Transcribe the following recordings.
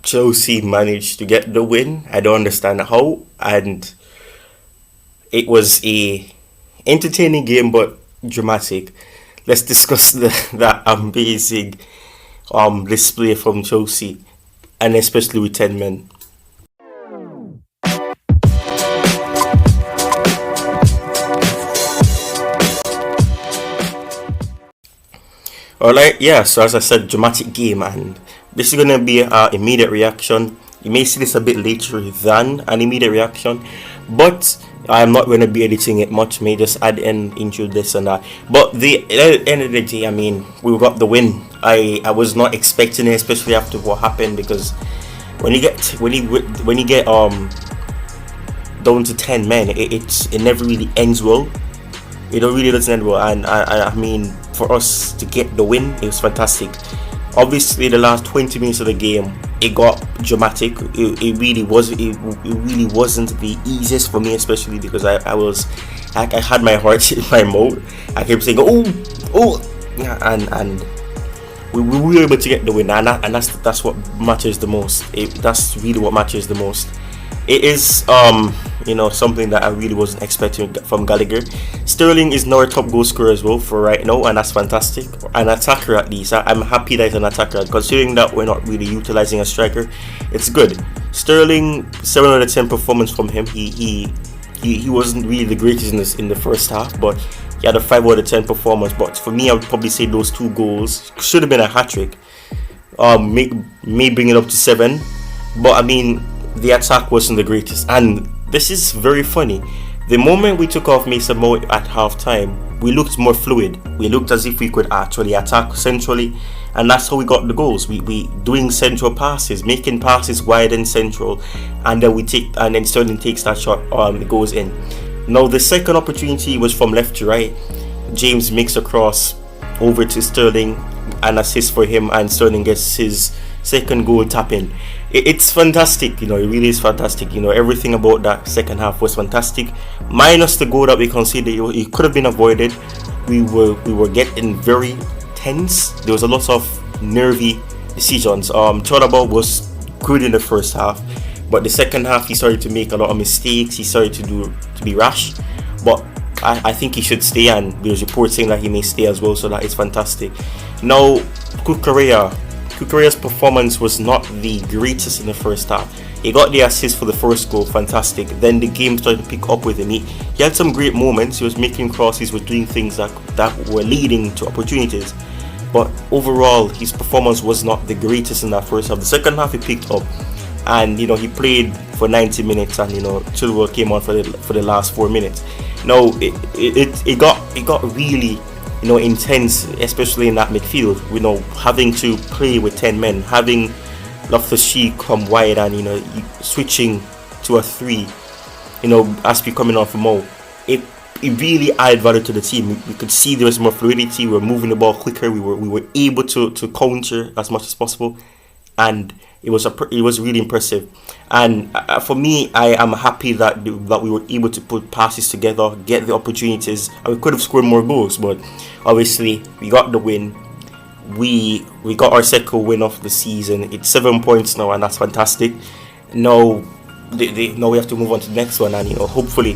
Chelsea managed to get the win. I don't understand how, and it was a entertaining game but dramatic. Let's discuss that amazing display from Chelsea, and especially with 10 men. Alright, yeah, so as I said, dramatic game, and this is going to be our immediate reaction. You may see this a bit later than an immediate reaction, but I'm not going to be editing it much, may just add in into this and that. But at the end of the day, I mean, we got the win. I was not expecting it, especially after what happened, because when you get down to 10 men, it never really ends well. It really doesn't end well, and I mean, for us to get the win, it was fantastic. Obviously, the last 20 minutes of the game, it got dramatic. It really wasn't the easiest for me, especially because I had my heart in my mouth. I kept saying, oh, and we were able to get the win, and that's what matters the most. That's really what matters the most. It is something that I really wasn't expecting from Gallagher. Sterling is now our top goal scorer as well for right now, and that's fantastic. An attacker at least. I'm happy that he's an attacker, considering that we're not really utilizing a striker. It's good. Sterling, 7 out of 10 performance from him. He wasn't really the greatest in the first half, but he had a 5 out of 10 performance. But for me, I would probably say those 2 goals should have been a hat-trick. May bring it up to 7, but I mean, the attack wasn't the greatest. And this is very funny. The moment we took off Mason Mount at half time, we looked more fluid. We looked as if we could actually attack centrally, and that's how we got the goals. We doing central passes, making passes wide and central, and then Sterling takes that shot, it goes in. Now the second opportunity was from left to right. James makes a cross over to Sterling, an assist for him, and Sterling gets his second goal tapping. It's fantastic, it really is fantastic. Everything about that second half was fantastic, minus the goal that we conceded. It could have been avoided. We were getting very tense. There was a lot of nervy decisions. Chalobah was good in the first half, but the second half he started to make a lot of mistakes. He started to be rash, but I think he should stay, and there's reports saying that he may stay as well, so that is fantastic. Now, Kukureya's performance was not the greatest in the first half. He got the assist for the first goal, fantastic. Then the game started to pick up with him. He had some great moments. He was making crosses, was doing things that were leading to opportunities. But overall, his performance was not the greatest in that first half. The second half he picked up, and he played for 90 minutes, and Tuchel came on for the last 4 minutes. Now it got really intense, especially in that midfield. Having to play with 10 men, having Loftus-Cheek come wide, and switching to a 3, as we coming on for Mo. It really added value to the team. We could see there was more fluidity. We were moving the ball quicker. We were able to counter as much as possible, and it was really impressive. And for me, I am happy that we were able to put passes together, get the opportunities, and we could have scored more goals. But obviously, we got the win. We got our second win of the season. It's 7 points now, and that's fantastic. Now we have to move on to the next one, and hopefully,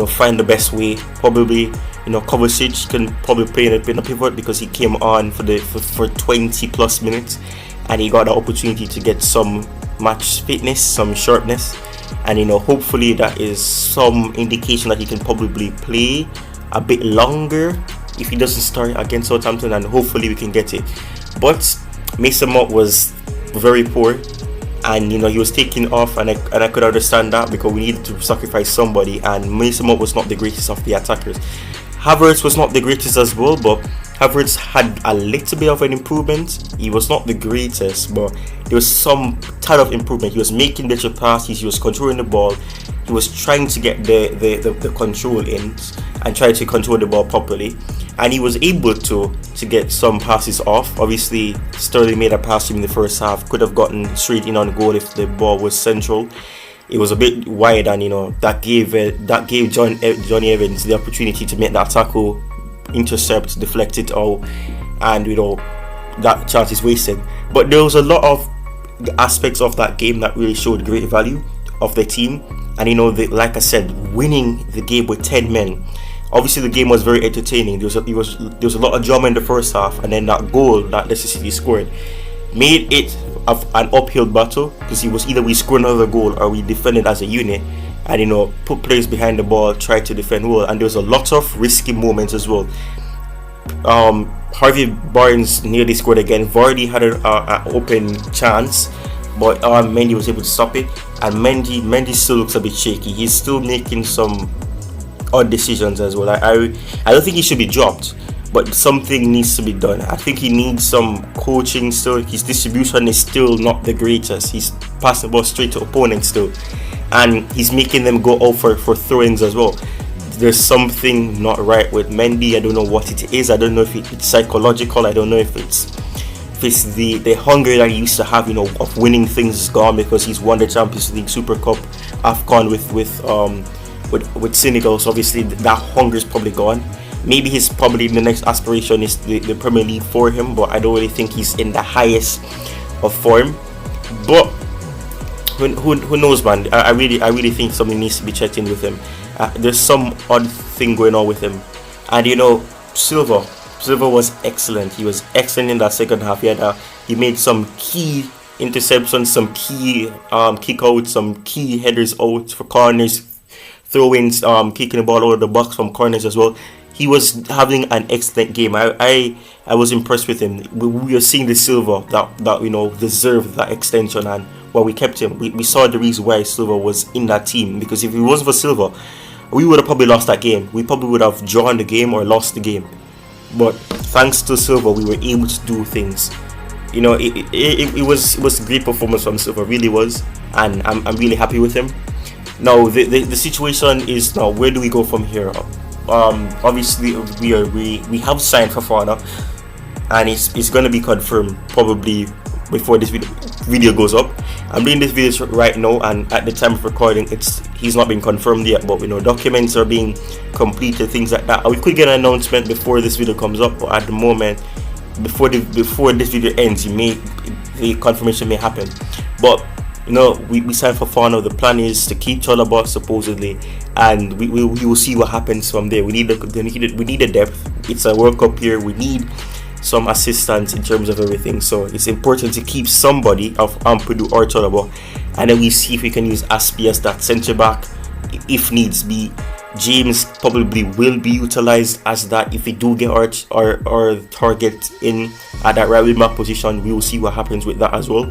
find the best way. Probably, Kovacic can probably play in a pivot, because he came on for 20 plus minutes, and he got the opportunity to get some match fitness, some sharpness, and hopefully that is some indication that he can probably play a bit longer if he doesn't start against Southampton, and hopefully we can get it. But Mason Mount was very poor, and he was taken off, and I could understand that, because we needed to sacrifice somebody, and Mason Mount was not the greatest of the attackers. Havertz was not the greatest as well, but Havertz had a little bit of an improvement. He was not the greatest, but there was some type of improvement. He was making better passes, he was controlling the ball, he was trying to get the control in and try to control the ball properly, and he was able to get some passes off. Obviously, Sterling made a pass to him in the first half, could have gotten straight in on goal if the ball was central. It was a bit wide, and that gave Johnny Evans the opportunity to make that tackle, intercept, deflect it all, and that chance is wasted. But there was a lot of aspects of that game that really showed great value of the team. And you know, like I said, winning the game with 10 men. Obviously, the game was very entertaining. There was a lot of drama in the first half, and then that goal that Leicester City scored made it an uphill battle, because it was either we score another goal or we defended as a unit, and you know, put players behind the ball, try to defend well. And there was a lot of risky moments as well. Harvey Barnes nearly scored again. Vardy had an open chance, but Mendy was able to stop it. And Mendy still looks a bit shaky. He's still making some odd decisions as well. I don't think he should be dropped, but something needs to be done. I think he needs some coaching still. His distribution is still not the greatest. He's passing the ball straight to opponents still, and he's making them go out for throw-ins as well. There's something not right with Mendy. I don't know what it is. I don't know if it's psychological. I don't know if it's the hunger that he used to have, you know, of winning things is gone, because he's won the Champions League, Super Cup, AFCON with Senegal. So obviously that hunger is probably gone. Maybe the next aspiration is the Premier League for him, but I don't really think he's in the highest of form. But who knows, man? I really think something needs to be checked in with him. There's some odd thing going on with him. And you know, Silva was excellent. He was excellent in that second half. He made some key interceptions, some key kick-outs, some key headers out for corners, throw-ins, kicking the ball out of the box from corners as well. He was having an excellent game. I was impressed with him. We are seeing the Silva that you know deserved that extension, and while we kept him, we saw the reason why Silva was in that team. Because if it wasn't for Silva, we would have probably lost that game. We probably would have drawn the game or lost the game. But thanks to Silva, we were able to do things. You know, it was a great performance from Silva, really was, and I'm really happy with him. Now the situation is, now where do we go from here? Obviously we have signed Fofana, and it's going to be confirmed probably before this video goes up. I'm doing this video right now, and at the time of recording, he's not been confirmed yet, but you know, documents are being completed, things like that. We could get an announcement before this video comes up, but at the moment, before this video ends, the confirmation may happen. But you know, we signed Fofana. The plan is to keep Chalobah supposedly, and we will see what happens from there. We need a depth. It's a World Cup year. We need some assistance in terms of everything, so it's important to keep somebody of Ampadu or Chalobah, and then we see if we can use Aspi as that centre back if needs be. James probably will be utilized as that if we do get our target in at that right wing back position. We will see what happens with that as well.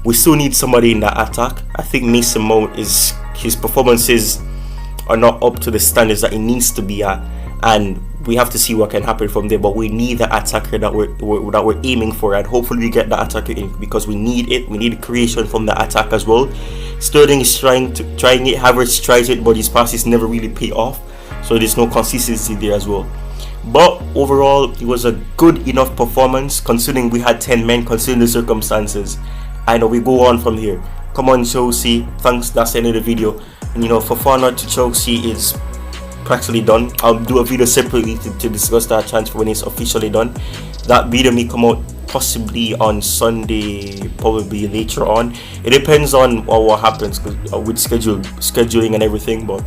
We still need somebody in that attack. I think Mason Mount, his performances are not up to the standards that it needs to be at, and we have to see what can happen from there. But we need the attacker that we're aiming for, and hopefully we get the attacker in, because we need it. We need creation from the attack as well. Sterling is trying it, Havertz tries it, but his passes never really pay off, so there's no consistency there as well. But overall, it was a good enough performance considering we had 10 men, considering the circumstances. I know we go on from here. Come on, Chelsea. Thanks, that's the end of the video. And you know, Fofana to Chelsea is practically done. I'll do a video separately to discuss that transfer when it's officially done. That video may come out possibly on Sunday, probably later on. It depends on what happens with scheduling and everything, but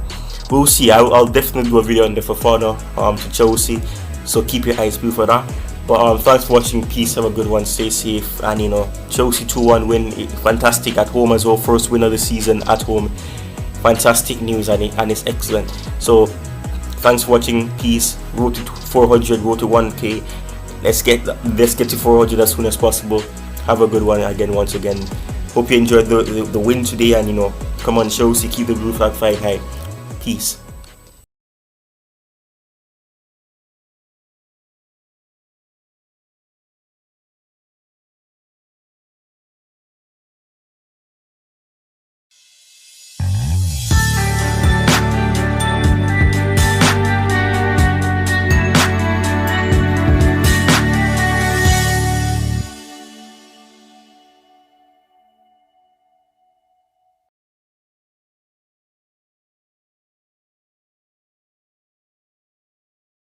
we'll see. I'll definitely do a video on the Fofana to Chelsea, so keep your eyes peeled for that. But thanks for watching. Peace, have a good one, stay safe, and you know, Chelsea 2-1 win, fantastic at home as well. First win of the season at home. Fantastic news, and it's excellent. So thanks for watching. Peace. Road to 400, road to 1k. Let's get to 400 as soon as possible. Have a good one again, once again. Hope you enjoyed the win today, and you know, come on Chelsea, keep the blue flag flying high. Peace.